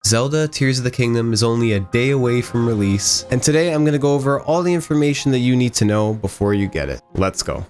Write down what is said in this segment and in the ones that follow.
Zelda Tears of the Kingdom is only a day away from release, and today I'm going to go over all the information that you need to know before you get it. Let's go.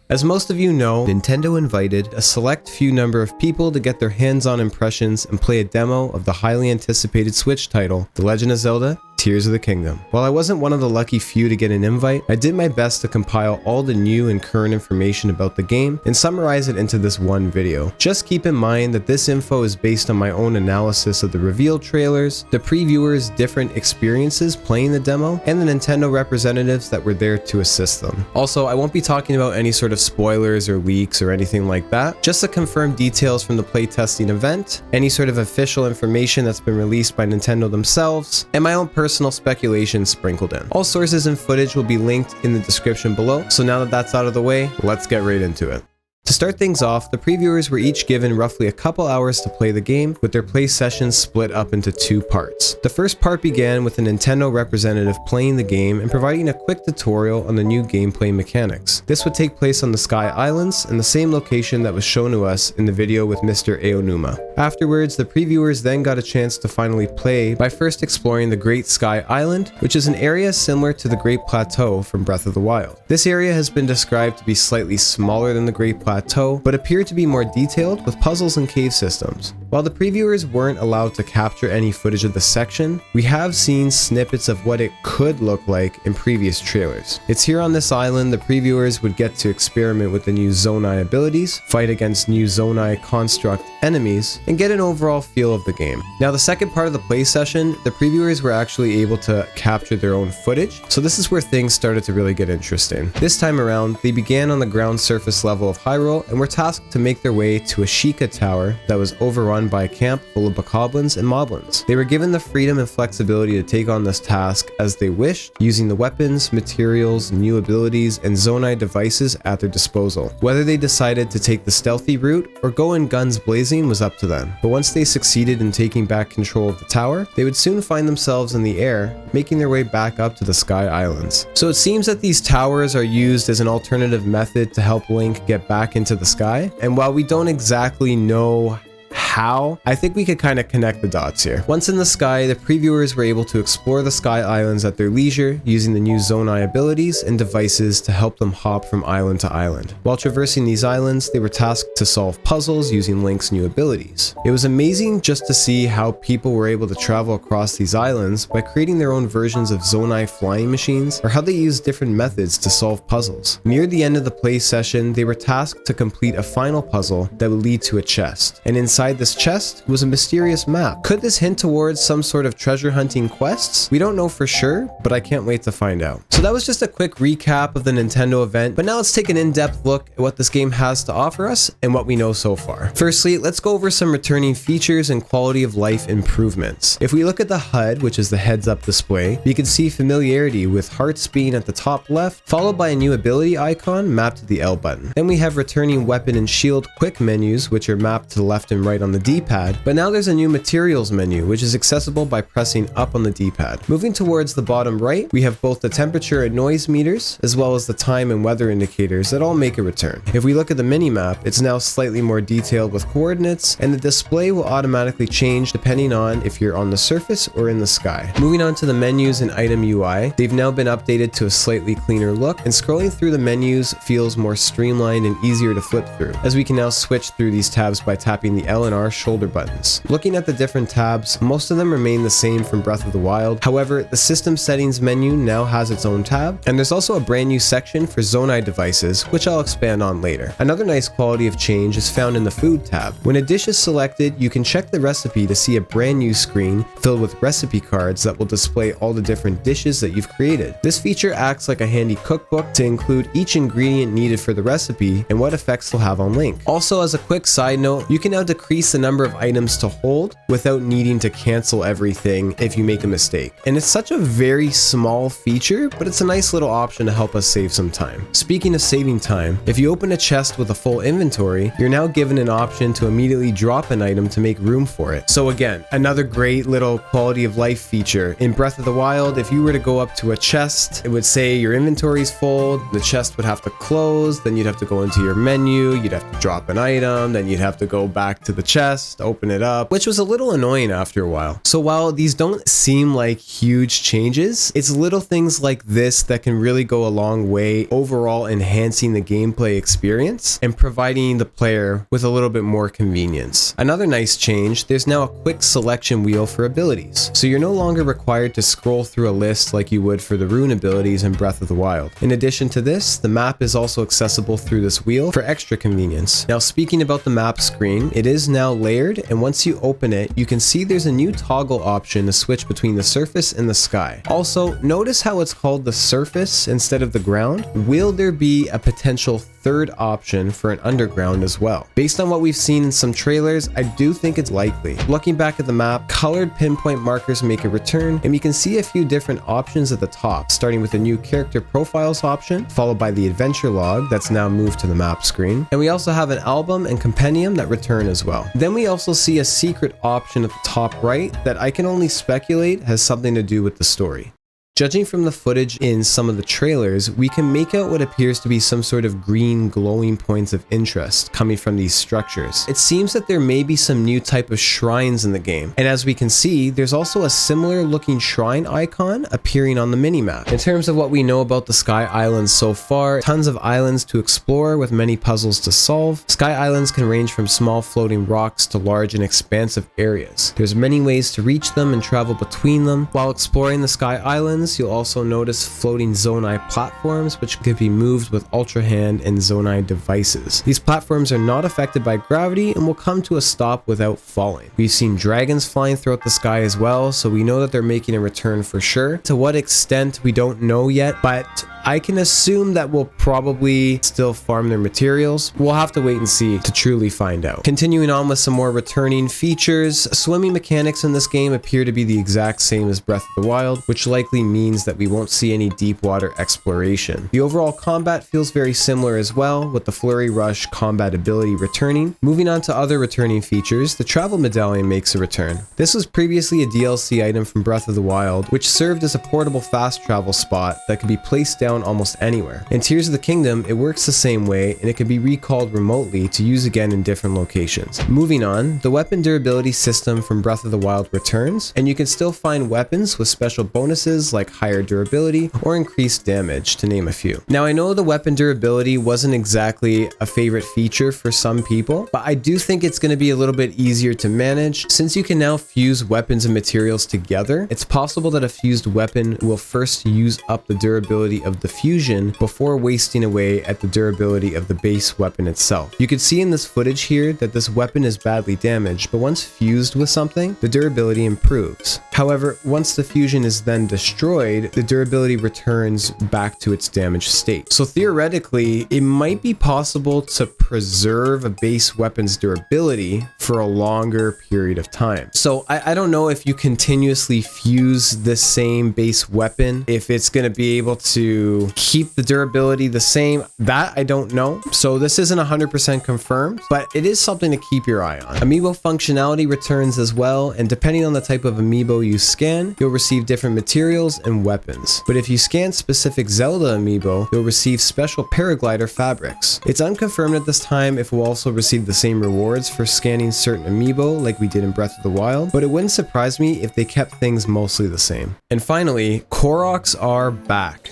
As most of you know, Nintendo invited a select few number of people to get their hands-on impressions and play a demo of the highly anticipated Switch title, The Legend of Zelda Tears of the Kingdom. While I wasn't one of the lucky few to get an invite, I did my best to compile all the new and current information about the game and summarize it into this one video. Just keep in mind that this info is based on my own analysis of the reveal trailers, the previewers' different experiences playing the demo, and the Nintendo representatives that were there to assist them. Also, I won't be talking about any sort of spoilers or leaks or anything like that, just the confirmed details from the playtesting event, any sort of official information that's been released by Nintendo themselves, and my own personal speculation sprinkled in. All sources and footage will be linked in the description below, so now that that's out of the way, let's get right into it. To start things off, the previewers were each given roughly a couple hours to play the game, with their play sessions split up into two parts. The first part began with a Nintendo representative playing the game and providing a quick tutorial on the new gameplay mechanics. This would take place on the Sky Islands, in the same location that was shown to us in the video with Mr. Aonuma. Afterwards, the previewers then got a chance to finally play by first exploring the Great Sky Island, which is an area similar to the Great Plateau from Breath of the Wild. This area has been described to be slightly smaller than the Great Plateau, but appeared to be more detailed with puzzles and cave systems. While the previewers weren't allowed to capture any footage of the section, we have seen snippets of what it could look like in previous trailers. It's here on this island the previewers would get to experiment with the new Zonai abilities, fight against new Zonai construct enemies, and get an overall feel of the game. Now, the second part of the play session, the previewers were actually able to capture their own footage, so this is where things started to really get interesting. This time around, they began on the ground surface level of Hyrule and were tasked to make their way to a Sheikah tower that was overrun by a camp full of bokoblins and moblins. They were given the freedom and flexibility to take on this task as they wished, using the weapons, materials, new abilities, and Zonai devices at their disposal. Whether they decided to take the stealthy route or go in guns blazing was up to them. But once they succeeded in taking back control of the tower, they would soon find themselves in the air, making their way back up to the Sky Islands. So it seems that these towers are used as an alternative method to help Link get back into the sky, and while we don't exactly know how, I think we could kind of connect the dots here. Once in the sky, the previewers were able to explore the Sky Islands at their leisure, using the new Zonai abilities and devices to help them hop from island to island. While traversing these islands, they were tasked to solve puzzles using Link's new abilities. It was amazing just to see how people were able to travel across these islands by creating their own versions of Zonai flying machines, or how they used different methods to solve puzzles. Near the end of the play session, they were tasked to complete a final puzzle that would lead to a chest, and inside this chest was a mysterious map. Could this hint towards some sort of treasure hunting quests? We don't know for sure, but I can't wait to find out. So that was just a quick recap of the Nintendo event, but now let's take an in-depth look at what this game has to offer us and what we know so far. Firstly, let's go over some returning features and quality of life improvements. If we look at the HUD, which is the heads-up display, we can see familiarity with hearts being at the top left, followed by a new ability icon mapped to the L button. Then we have returning weapon and shield quick menus, which are mapped to the left and right on the D-pad, but now there's a new materials menu, which is accessible by pressing up on the D-pad. Moving towards the bottom right, we have both the temperature and noise meters, as well as the time and weather indicators that all make a return. If we look at the mini-map, it's now slightly more detailed with coordinates, and the display will automatically change depending on if you're on the surface or in the sky. Moving on to the menus and item UI, they've now been updated to a slightly cleaner look, and scrolling through the menus feels more streamlined and easier to flip through, as we can now switch through these tabs by tapping the L and R shoulder buttons. Looking at the different tabs, most of them remain the same from Breath of the Wild. However, the system settings menu now has its own tab, and there's also a brand new section for Zonai devices, which I'll expand on later. Another nice quality of change is found in the food tab. When a dish is selected, you can check the recipe to see a brand new screen filled with recipe cards that will display all the different dishes that you've created. This feature acts like a handy cookbook to include each ingredient needed for the recipe and what effects they'll have on Link. Also, as a quick side note, you can now decrease limits the number of items to hold without needing to cancel everything if you make a mistake. And it's such a very small feature, but it's a nice little option to help us save some time. Speaking of saving time, if you open a chest with a full inventory, you're now given an option to immediately drop an item to make room for it. So again, another great little quality of life feature. In Breath of the Wild, if you were to go up to a chest, it would say your inventory's full, the chest would have to close, then you'd have to go into your menu, you'd have to drop an item, then you'd have to go back to the chest, open it up, which was a little annoying after a while. So while these don't seem like huge changes, it's little things like this that can really go a long way overall enhancing the gameplay experience and providing the player with a little bit more convenience. Another nice change, there's now a quick selection wheel for abilities. So you're no longer required to scroll through a list like you would for the rune abilities in Breath of the Wild. In addition to this, the map is also accessible through this wheel for extra convenience. Now speaking about the map screen, it is now layered, and once you open it, you can see there's a new toggle option to switch between the surface and the sky. Also, notice how it's called the surface instead of the ground. Will there be a potential third option for an underground as well? Based on what we've seen in some trailers, I do think it's likely. Looking back at the map, colored pinpoint markers make a return, and you can see a few different options at the top, starting with the new character profiles option, followed by the adventure log that's now moved to the map screen. And we also have an album and compendium that return as well. Then we also see a secret option at the top right that I can only speculate has something to do with the story. Judging from the footage in some of the trailers, we can make out what appears to be some sort of green glowing points of interest coming from these structures. It seems that there may be some new type of shrines in the game, and as we can see, there's also a similar looking shrine icon appearing on the minimap. In terms of what we know about the Sky Islands so far, tons of islands to explore with many puzzles to solve. Sky Islands can range from small floating rocks to large and expansive areas. There's many ways to reach them and travel between them. While exploring the Sky Islands, you'll also notice floating Zonai platforms which could be moved with Ultra Hand and Zonai devices. These platforms are not affected by gravity and will come to a stop without falling. We've seen dragons flying throughout the sky as well, so we know that they're making a return for sure. To what extent, we don't know yet, but I can assume that we'll probably still farm their materials. We'll have to wait and see to truly find out. Continuing on with some more returning features, swimming mechanics in this game appear to be the exact same as Breath of the Wild, which likely means that we won't see any deep water exploration. The overall combat feels very similar as well, with the Flurry Rush combat ability returning. Moving on to other returning features, the travel medallion makes a return. This was previously a DLC item from Breath of the Wild, which served as a portable fast travel spot that could be placed down almost anywhere. In Tears of the Kingdom, it works the same way, and it can be recalled remotely to use again in different locations. Moving on, the weapon durability system from Breath of the Wild returns, and you can still find weapons with special bonuses like higher durability or increased damage, to name a few. Now, I know the weapon durability wasn't exactly a favorite feature for some people, but I do think it's going to be a little bit easier to manage. Since you can now fuse weapons and materials together, it's possible that a fused weapon will first use up the durability of the fusion before wasting away at the durability of the base weapon itself. You can see in this footage here that this weapon is badly damaged, but once fused with something, the durability improves. However, once the fusion is then destroyed, the durability returns back to its damaged state. So theoretically, it might be possible to preserve a base weapon's durability for a longer period of time. So I don't know if you continuously fuse the same base weapon, if it's going to be able to keep the durability the same. That I don't know. So this isn't 100% confirmed, but it is something to keep your eye on. Amiibo functionality returns as well, and depending on the type of amiibo you scan, you'll receive different materials and weapons. But if you scan specific Zelda amiibo, you'll receive special paraglider fabrics. It's unconfirmed at this time if we'll also receive the same rewards for scanning certain amiibo like we did in Breath of the Wild, but it wouldn't surprise me if they kept things mostly the same. And finally, Koroks are back.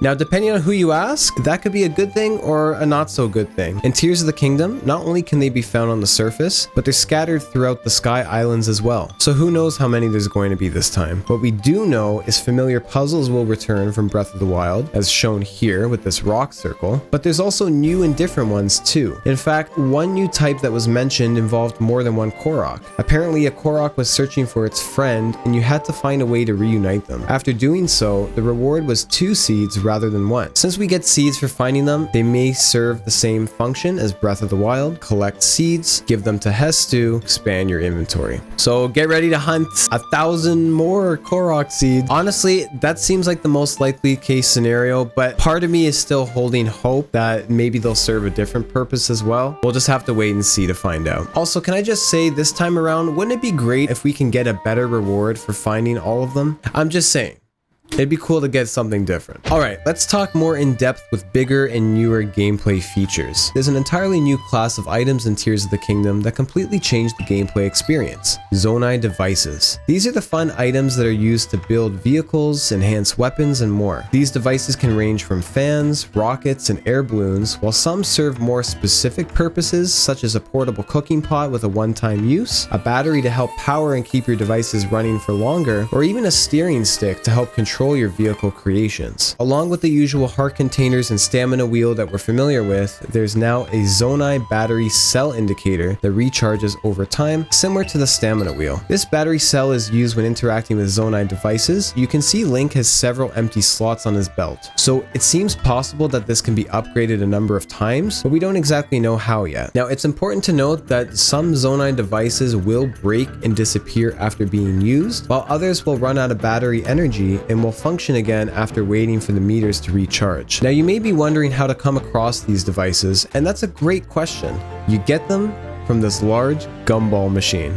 Now, depending on who you ask, that could be a good thing or a not so good thing. In Tears of the Kingdom, not only can they be found on the surface, but they're scattered throughout the Sky Islands as well. So who knows how many there's going to be this time. What we do know is familiar puzzles will return from Breath of the Wild, as shown here with this rock circle, but there's also new and different ones too. In fact, one new type that was mentioned involved more than one Korok. Apparently, a Korok was searching for its friend, and you had to find a way to reunite them. After doing so, the reward was 2 seeds rather than one. Since we get seeds for finding them, they may serve the same function as Breath of the Wild. Collect seeds, give them to Hestu, expand your inventory. So get ready to hunt 1,000 more Korok seeds. Honestly, that seems like the most likely case scenario, but part of me is still holding hope that maybe they'll serve a different purpose as well. We'll just have to wait and see to find out. Also, can I just say this time around, wouldn't it be great if we can get a better reward for finding all of them? I'm just saying. It'd be cool to get something different. Alright, let's talk more in depth with bigger and newer gameplay features. There's an entirely new class of items in Tears of the Kingdom that completely changed the gameplay experience. Zonai devices. These are the fun items that are used to build vehicles, enhance weapons, and more. These devices can range from fans, rockets, and air balloons, while some serve more specific purposes, such as a portable cooking pot with a one-time use, a battery to help power and keep your devices running for longer, or even a steering stick to help control your vehicle creations. Along with the usual heart containers and stamina wheel that we're familiar with, there's now a Zonai battery cell indicator that recharges over time, similar to the stamina wheel. This battery cell is used when interacting with Zonai devices. You can see Link has several empty slots on his belt, so it seems possible that this can be upgraded a number of times, but we don't exactly know how yet. Now, it's important to note that some Zonai devices will break and disappear after being used, while others will run out of battery energy and will function again after waiting for the meters to recharge. Now, you may be wondering how to come across these devices, and that's a great question. You get them from this large gumball machine.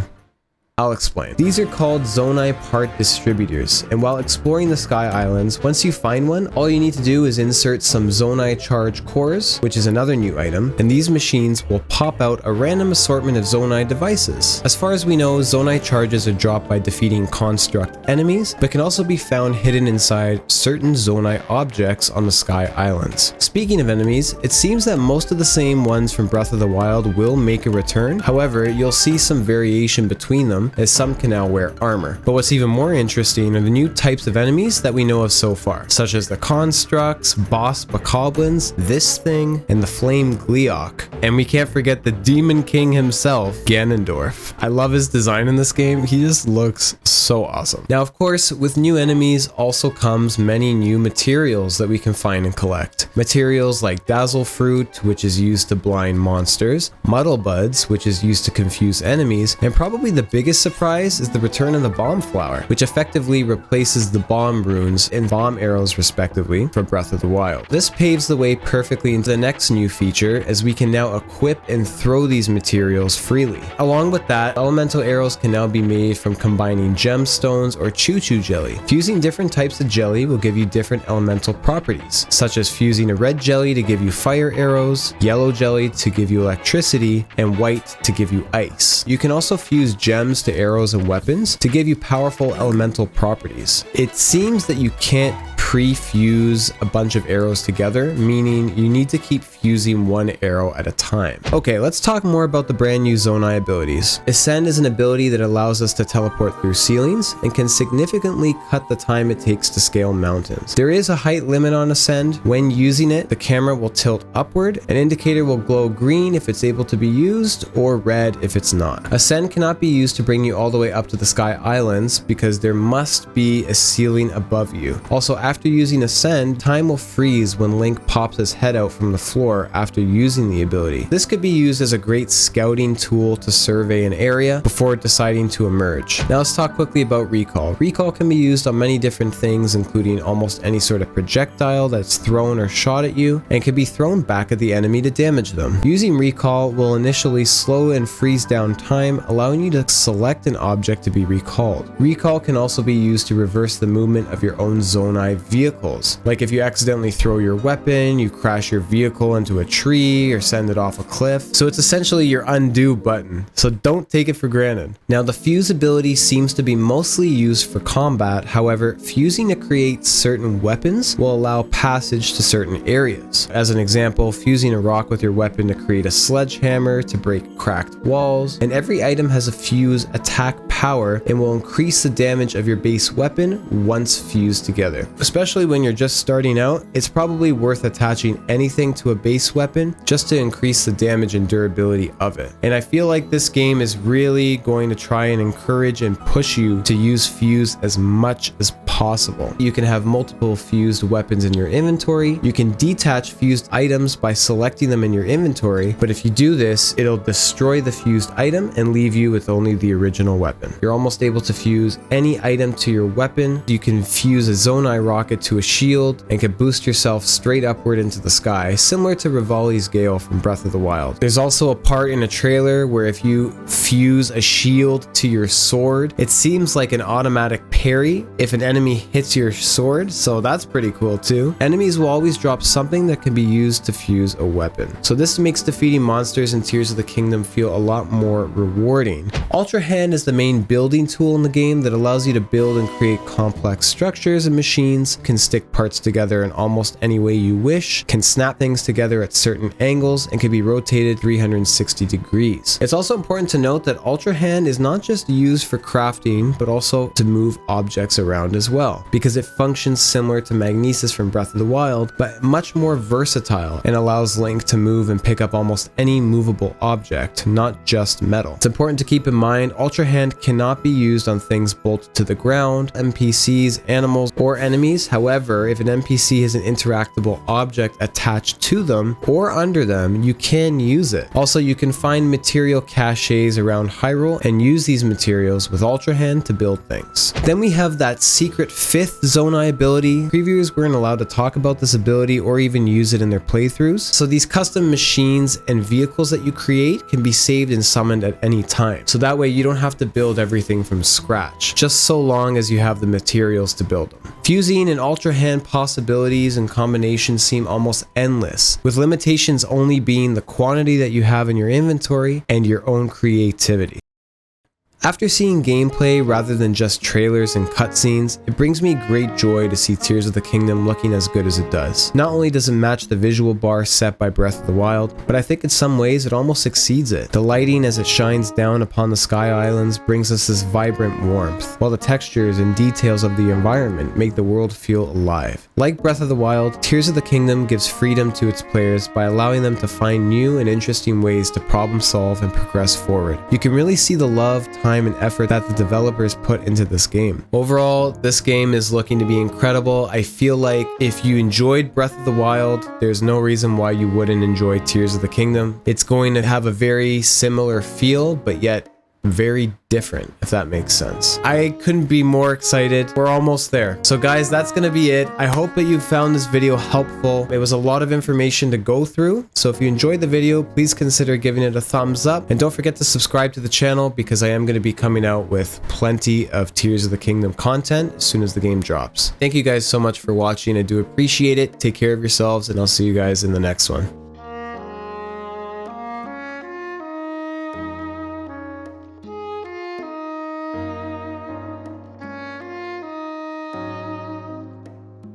I'll explain. These are called Zonai part distributors, and while exploring the Sky Islands, once you find one, all you need to do is insert some Zonai charge cores, which is another new item, and these machines will pop out a random assortment of Zonai devices. As far as we know, Zonai charges are dropped by defeating construct enemies, but can also be found hidden inside certain Zonai objects on the Sky Islands. Speaking of enemies, it seems that most of the same ones from Breath of the Wild will make a return. However, you'll see some variation between them, as some can now wear armor. But what's even more interesting are the new types of enemies that we know of so far, such as the constructs, boss bokoblins, this thing, and the flame Gleeok. And we can't forget the Demon King himself, Ganondorf. I love his design in this game. He just looks so awesome. Now, of course, with new enemies also comes many new materials that we can find and collect. Materials like Dazzle Fruit, which is used to blind monsters, Muddle Buds, which is used to confuse enemies, and probably the biggest surprise is the return of the Bomb Flower, which effectively replaces the bomb runes and bomb arrows respectively from Breath of the Wild. This paves the way perfectly into the next new feature, as we can now equip and throw these materials freely. Along with that, elemental arrows can now be made from combining gemstones or choo-choo jelly. Fusing different types of jelly will give you different elemental properties, such as fusing a red jelly to give you fire arrows, yellow jelly to give you electricity, and white to give you ice. You can also fuse gems to arrows and weapons to give you powerful elemental properties. It seems that you can't pre-fuse a bunch of arrows together, meaning you need to keep fusing one arrow at a time. Okay, let's talk more about the brand new Zonai abilities. Ascend is an ability that allows us to teleport through ceilings and can significantly cut the time it takes to scale mountains. There is a height limit on Ascend. When using it, the camera will tilt upward, an indicator will glow green if it's able to be used, or red if it's not. Ascend cannot be used to bring you all the way up to the Sky Islands because there must be a ceiling above you. Also, after using Ascend, time will freeze when Link pops his head out from the floor after using the ability. This could be used as a great scouting tool to survey an area before deciding to emerge. Now let's talk quickly about Recall. Recall can be used on many different things, including almost any sort of projectile that's thrown or shot at you, and can be thrown back at the enemy to damage them. Using Recall will initially slow and freeze down time, allowing you to select an object to be recalled. Recall can also be used to reverse the movement of your own Zonai vehicles. Like if you accidentally throw your weapon, you crash your vehicle into a tree or send it off a cliff. So it's essentially your undo button. So don't take it for granted. Now the fuse ability seems to be mostly used for combat. However, fusing to create certain weapons will allow passage to certain areas. As an example, fusing a rock with your weapon to create a sledgehammer to break cracked walls. And every item has a fuse attack power and will increase the damage of your base weapon once fused together. Especially when you're just starting out, it's probably worth attaching anything to a base weapon just to increase the damage and durability of it. And I feel like this game is really going to try and encourage and push you to use fuse as much as possible possible. You can have multiple fused weapons in your inventory. You can detach fused items by selecting them in your inventory, but if you do this, it'll destroy the fused item and leave you with only the original weapon. You're almost able to fuse any item to your weapon. You can fuse a Zonai rocket to a shield and can boost yourself straight upward into the sky, similar to Rivali's Gale from Breath of the Wild. There's also a part in a trailer where if you fuse a shield to your sword, it seems like an automatic parry if an enemy hits your sword, so that's pretty cool too. Enemies will always drop something that can be used to fuse a weapon. So this makes defeating monsters in Tears of the Kingdom feel a lot more rewarding. Ultra Hand is the main building tool in the game that allows you to build and create complex structures and machines, can stick parts together in almost any way you wish, can snap things together at certain angles, and can be rotated 360 degrees. It's also important to note that Ultra Hand is not just used for crafting, but also to move objects around as well, because it functions similar to Magnesis from Breath of the Wild, but much more versatile and allows Link to move and pick up almost any movable object, not just metal. It's important to keep in mind, Ultra Hand cannot be used on things bolted to the ground, NPCs, animals, or enemies. However, if an NPC has an interactable object attached to them or under them, you can use it. Also, you can find material caches around Hyrule and use these materials with Ultra Hand to build things. Then we have that secret 5th Zonai ability. Previewers weren't allowed to talk about this ability or even use it in their playthroughs. So these custom machines and vehicles that you create can be saved and summoned at any time. So that way you don't have to build everything from scratch, just so long as you have the materials to build them. Fusing and Ultra Hand possibilities and combinations seem almost endless, with limitations only being the quantity that you have in your inventory and your own creativity. After seeing gameplay rather than just trailers and cutscenes, it brings me great joy to see Tears of the Kingdom looking as good as it does. Not only does it match the visual bar set by Breath of the Wild, but I think in some ways it almost exceeds it. The lighting as it shines down upon the Sky Islands brings us this vibrant warmth, while the textures and details of the environment make the world feel alive. Like Breath of the Wild, Tears of the Kingdom gives freedom to its players by allowing them to find new and interesting ways to problem solve and progress forward. You can really see the love, time, and effort that the developers put into this game. Overall, this game is looking to be incredible. I feel like if you enjoyed Breath of the Wild, there's no reason why you wouldn't enjoy Tears of the Kingdom. It's going to have a very similar feel, but yet very different, if that makes sense. I couldn't be more excited. We're almost there. So guys, that's gonna be it. I hope that you found this video helpful. It was a lot of information to go through, so if you enjoyed the video, please consider giving it a thumbs up, and don't forget to subscribe to the channel because I am going to be coming out with plenty of Tears of the Kingdom content as soon as the game drops. Thank you guys so much for watching. I do appreciate it. Take care of yourselves, and I'll see you guys in the next one.